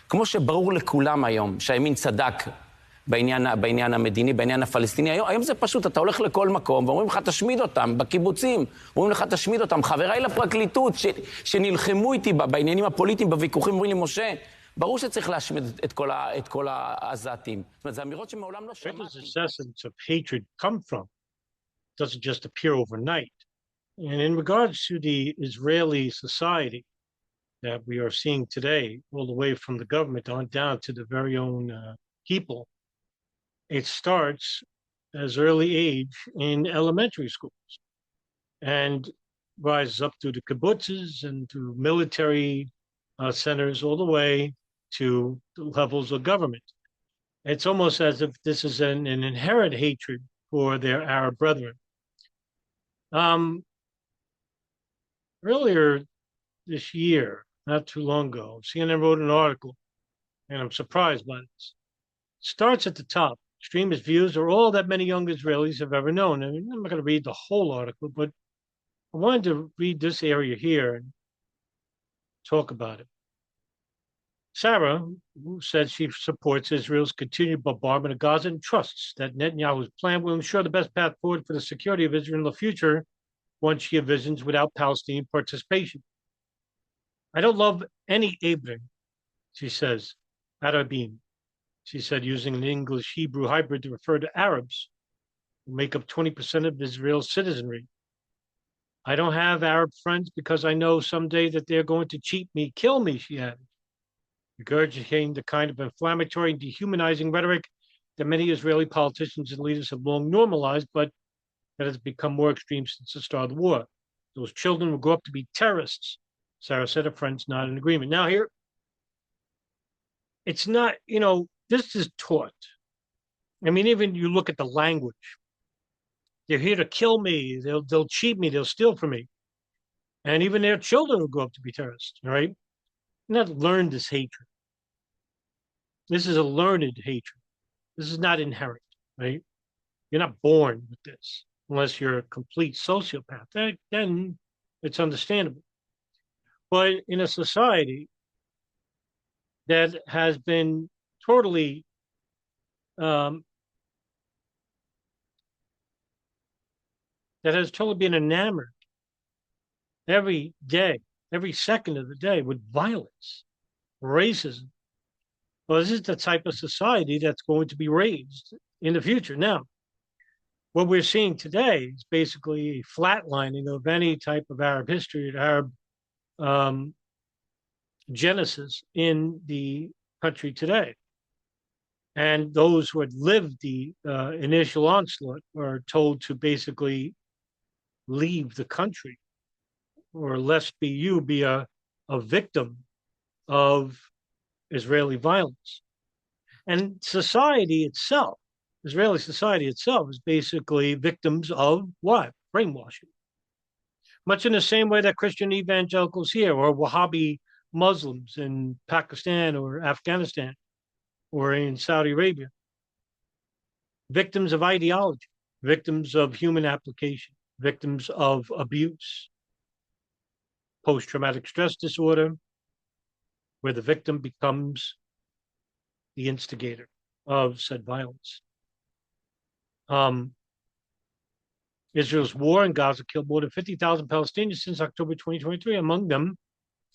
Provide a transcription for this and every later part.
כמו שברור לכולם היום שהימין צדק בעניין המדיני, בעניין הפלסטיני, היום זה פשוט, אתה הולך לכל מקום ואומרים לך תשמיד אותם, בקיבוצים, אומרים לך תשמיד אותם, חבריי לפרקליטות שנלחמו איתי בעניינים הפוליטיים, בוויכוחים, אומרים לי, משה, ברור שצריך להשמיד את כל העזתים. זאת אומרת, זה אמירות שמעולם לא שמעתי. Where does this essence of hatred come from? It doesn't just appear overnight. And in regards to the Israeli society that we are seeing today, all the way from the government on down to the very own people, it starts as early age in elementary schools and rises up through the kibbutzes and to military centers all the way to the levels of government. It's almost as if this is an inherent hatred for their Arab brethren. Earlier this year, not too long ago, CNN wrote an article, and I'm surprised by this. It starts at the top. Extremist views are all that many young Israelis have ever known. I mean, I'm not going to read the whole article, but I wanted to read this area here and talk about it. Sarah, who said she supports Israel's continued bombardment of Gaza and trusts that Netanyahu's plan will ensure the best path forward for the security of Israel in the future, once she envisions without Palestinian participation. I don't love any Abram, she says, Arabim. She said, using an English-Hebrew hybrid to refer to Arabs, who make up 20% of Israel's citizenry. I don't have Arab friends because I know someday that they're going to cheat me, kill me, she added, regurgitating the kind of inflammatory and dehumanizing rhetoric that many Israeli politicians and leaders have long normalized, but that has become more extreme since the start of the war. Those children will grow up to be terrorists, Sarah said. Her friends not in agreement. Now here, it's not, this is taught. I mean, even you look at the language. They're here to kill me. They'll cheat me. They'll steal from me. And even their children will grow up to be terrorists, right? Not learn this hatred. This is a learned hatred. This is not inherent, right? You're not born with this unless you're a complete sociopath. Then it's understandable. But in a society that has been totally been enamored every day, every second of the day with violence, racism. Well, this is the type of society that's going to be raised in the future. Now, what we're seeing today is basically a flatlining of any type of Arab history, Arab genesis in the country today. And those who had lived the initial onslaught are told to basically leave the country, or lest be a victim of Israeli violence. And society itself, Israeli society itself, is basically victims of what? Brainwashing. Much in the same way that Christian evangelicals here, or Wahhabi Muslims in Pakistan or Afghanistan or in Saudi Arabia. Victims of ideology, victims of human application, victims of abuse, post-traumatic stress disorder, where the victim becomes the instigator of said violence. Israel's war in Gaza killed more than 50,000 Palestinians since October 2023, among them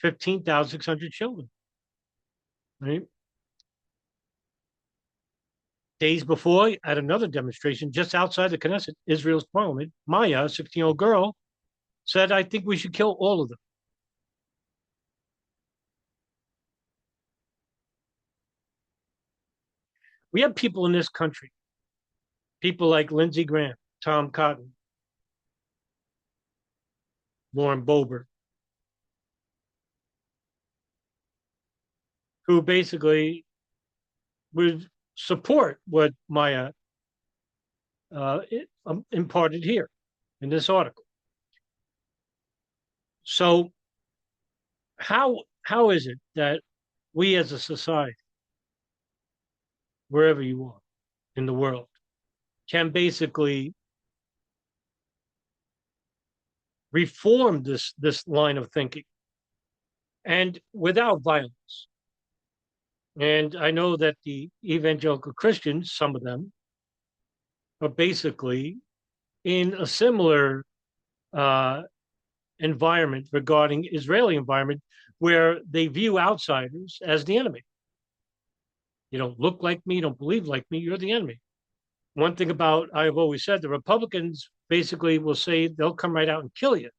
15,600 children. Right? Days before, at another demonstration just outside the Knesset, Israel's parliament, Maya, a 16-year-old girl, said, I think we should kill all of them. We have people in this country, people like Lindsey Graham, Tom Cotton, Lauren Boebert, who basically would support what Maya imparted here in this article. So how is it that we as a society, wherever you are in the world, can basically reform this line of thinking, and without violence, And I know that the evangelical Christians, some of them, are basically in a similar uh, environment regarding Israeli environment where they view outsiders as the enemy. You don't look like me, you don't believe like me, you're the enemy. One thing about I've always said, the Republicans basically will say they'll come right out and kill you.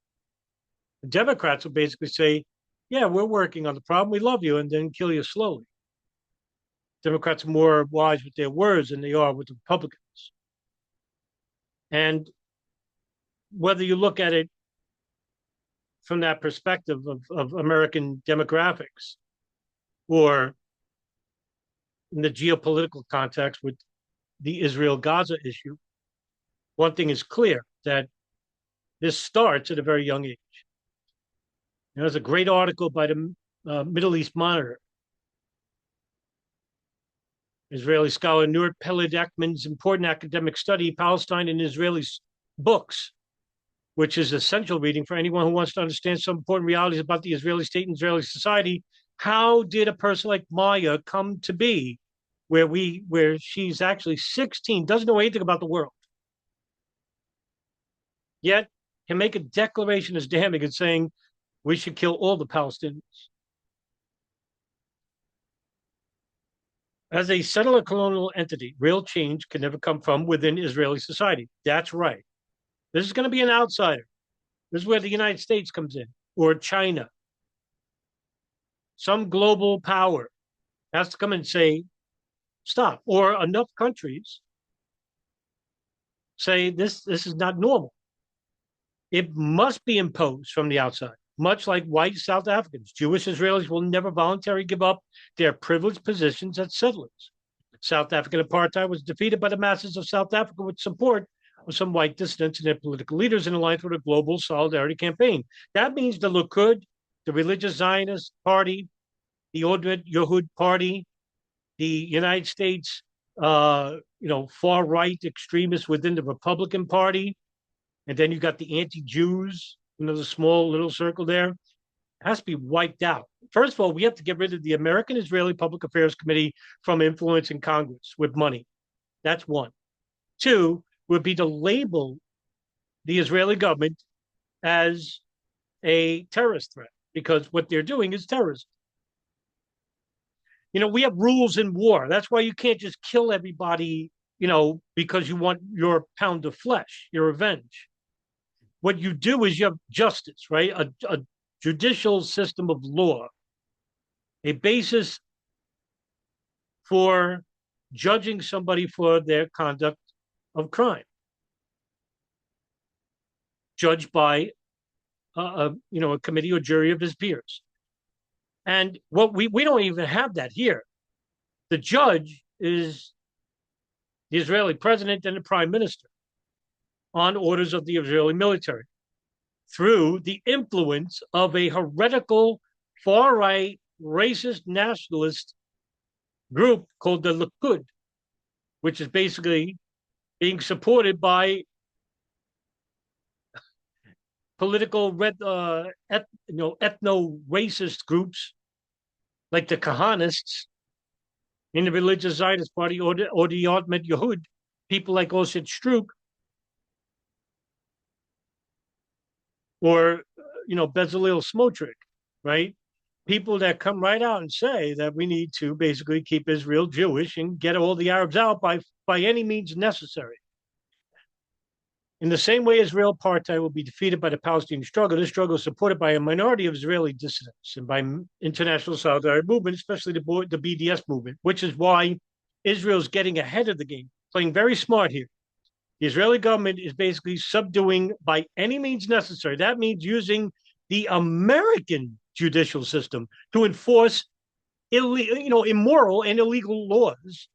The Democrats will basically say, yeah, we're working on the problem, we love you, and then kill you slowly. Democrats are more wise with their words than they are with the Republicans. And whether you look at it from that perspective of American demographics or in the geopolitical context with the Israel-Gaza issue, one thing is clear, that this starts at a very young age. There's a great article by the Middle East Monitor. Israeli scholar Nur Peled Ekman's important academic study, Palestine in Israeli Books, which is essential reading for anyone who wants to understand some important realities about the Israeli state and Israeli society. How did a person like Maya come to be where she's actually 16, doesn't know anything about the world, yet can make a declaration as damning as saying we should kill all the Palestinians? As a settler colonial entity, real change can never come from within Israeli society. That's right. This is going to be an outsider. This is where the United States comes in, or China. Some global power has to come and say, stop. Or enough countries say this is not normal. It must be imposed from the outside, much like white South Africans. Jewish Israelis will never voluntarily give up their privileged positions as settlers. South African apartheid was defeated by the masses of South Africa with support of some white dissidents and their political leaders in alliance with a global solidarity campaign. That means the Likud, the religious Zionist party, the Oded Yehud party, the United States, far-right extremists within the Republican Party, and then you got the anti-Jews, the small little circle there. It has to be wiped out. First of all, we have to get rid of the American Israeli Public Affairs Committee from influencing Congress with money. That's one. Two would be to label the Israeli government as a terrorist threat, because what they're doing is terrorism. We have rules in war. That's why you can't just kill everybody, because you want your pound of flesh, your revenge. What you do is you have justice, right? A judicial system of law, a basis for judging somebody for their conduct of crime, judged by a committee or jury of his peers. And what we don't even have that here. The judge is the Israeli president and the prime minister on orders of the Israeli military through the influence of a heretical, far-right, racist nationalist group called the Likud, which is basically being supported by political ethno-racist groups like the Kahanists in the religious Zionist party, or the Oded Yehud, people like Osset Struk, or Bezalel Smotrich, right? People that come right out and say that we need to basically keep Israel Jewish and get all the Arabs out by any means necessary. In the same way Israel apartheid will be defeated by the Palestinian struggle, this struggle is supported by a minority of Israeli dissidents and by international solidarity movement, especially the BDS movement, which is why Israel's getting ahead of the game, playing very smart here. The Israeli government is basically subduing by any means necessary. That means using the American judicial system to enforce immoral and illegal laws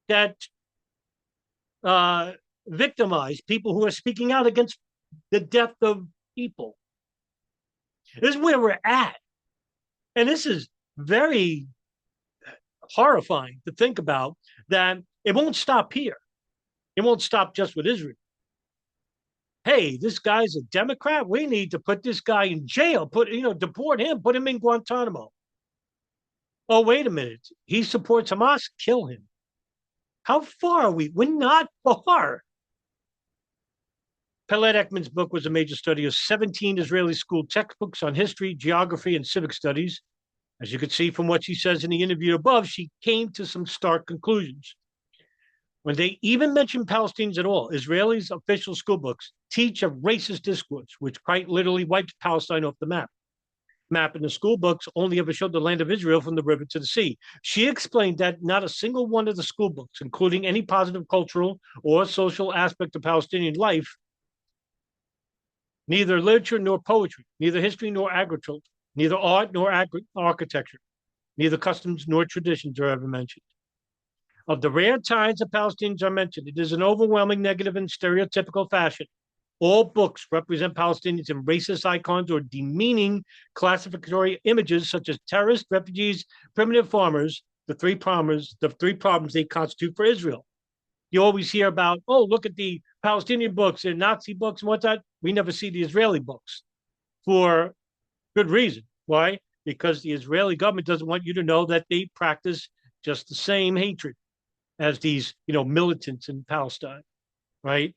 that victimize people who are speaking out against the death of people. This is where we're at. And this is very horrifying to think about, that it won't stop here. It won't stop just with Israel. Hey, this guy's a Democrat. We need to put this guy in jail, deport him, put him in Guantanamo. Oh, wait a minute. He supports Hamas. Kill him. How far are we? We're not far. Peled Ekman's book was a major study of 17 Israeli school textbooks on history, geography, and civic studies. As you could see from what she says in the interview above, she came to some stark conclusions. When they even mention Palestinians at all, Israelis' official school books teach a racist discourse, which quite literally wipes Palestine off the map in the school books only ever showed the land of Israel from the river to the sea. She explained that not a single one of the school books, including any positive cultural or social aspect of Palestinian life, neither literature nor poetry, neither history nor agriculture, neither art nor architecture, neither customs nor traditions are ever mentioned. Of the rare times that Palestinians are mentioned, it is an overwhelming negative and stereotypical fashion. All books represent Palestinians in racist icons or demeaning classificatory images such as terrorists, refugees, primitive farmers, the three problems they constitute for Israel. You always hear about, oh, look at the Palestinian books and Nazi books and whatnot. We never see the Israeli books for good reason. Why? Because the Israeli government doesn't want you to know that they practice just the same hatred as these, militants in Palestine, right?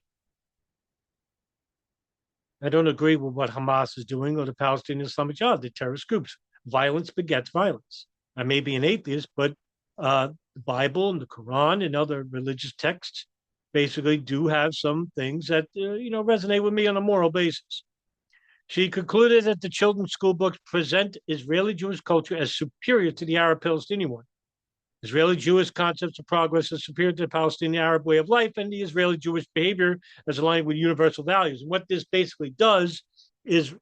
I don't agree with what Hamas is doing or the Palestinian Islamic Jihad, the terrorist groups. Violence begets violence. I may be an atheist, but the Bible and the Quran and other religious texts basically do have some things that, resonate with me on a moral basis. She concluded that the children's school books present Israeli Jewish culture as superior to the Arab Palestinian one. Israeli Jewish concepts of progress are superior to the Palestinian Arab way of life, and the Israeli Jewish behavior is aligned with universal values. And what this basically does is,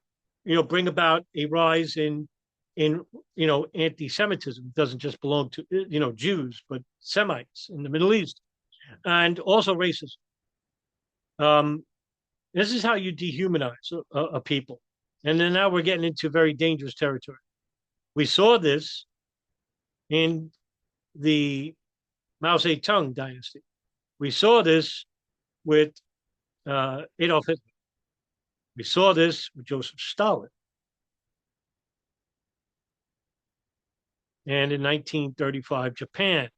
bring about a rise in anti-Semitism. It doesn't just belong to, Jews, but Semites in the Middle East, and also racism. This is how you dehumanize a people. And then now we're getting into very dangerous territory. We saw this in the Mao Zedong dynasty. We saw this with Adolf Hitler. We saw this with Joseph Stalin. And in 1935, Japan,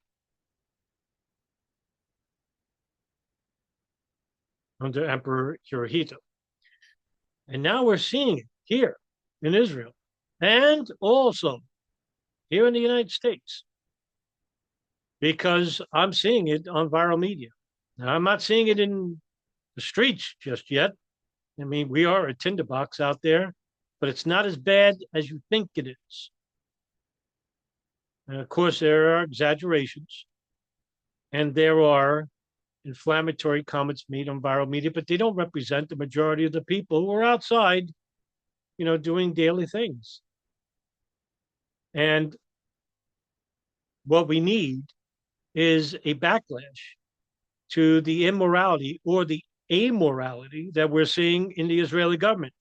under Emperor Hirohito. And now we're seeing it here in Israel and also here in the United States, because I'm seeing it on viral media. Now, I'm not seeing it in the streets just yet. I mean, we are a tinderbox out there, but it's not as bad as you think it is. And of course, there are exaggerations and there are inflammatory comments made on viral media, but they don't represent the majority of the people who are outside, doing daily things. And what we need is a backlash to the immorality or the amorality that we're seeing in the Israeli government.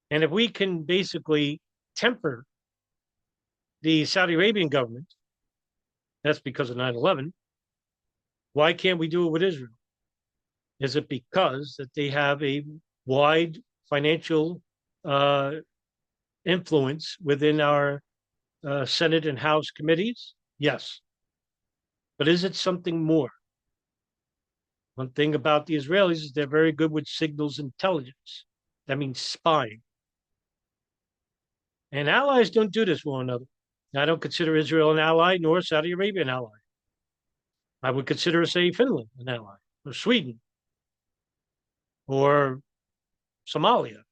And if we can basically temper the Saudi Arabian government, that's because of 9/11. Why can't we do it with Israel? Is it because that they have a wide financial influence within our Senate and House committees? Yes. But is it something more? One thing about the Israelis is they're very good with signals intelligence. That means spying. And allies don't do this with one another. I don't consider Israel an ally, nor Saudi Arabia an ally. I would consider, say, Finland an ally, or Sweden, or Somalia,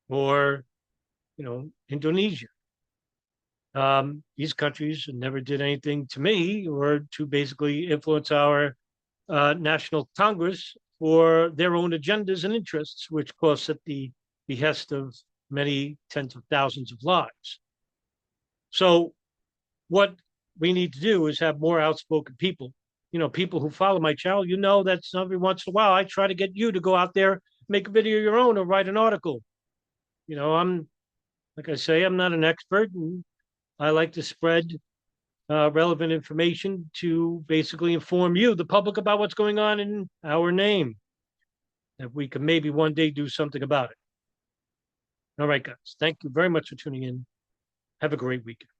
or, Indonesia. These countries never did anything to me or to basically influence our national Congress for their own agendas and interests, which costs at the behest of many tens of thousands of lives. So what we need to do is have more outspoken people, people who follow my channel. That's every once in a while I try to get you to go out there, make a video of your own or write an article. I'm, like I say, I'm not an expert, and I like to spread relevant information to basically inform you, the public, about what's going on in our name, that we can maybe one day do something about it. All right, guys. Thank you very much for tuning in. Have a great weekend.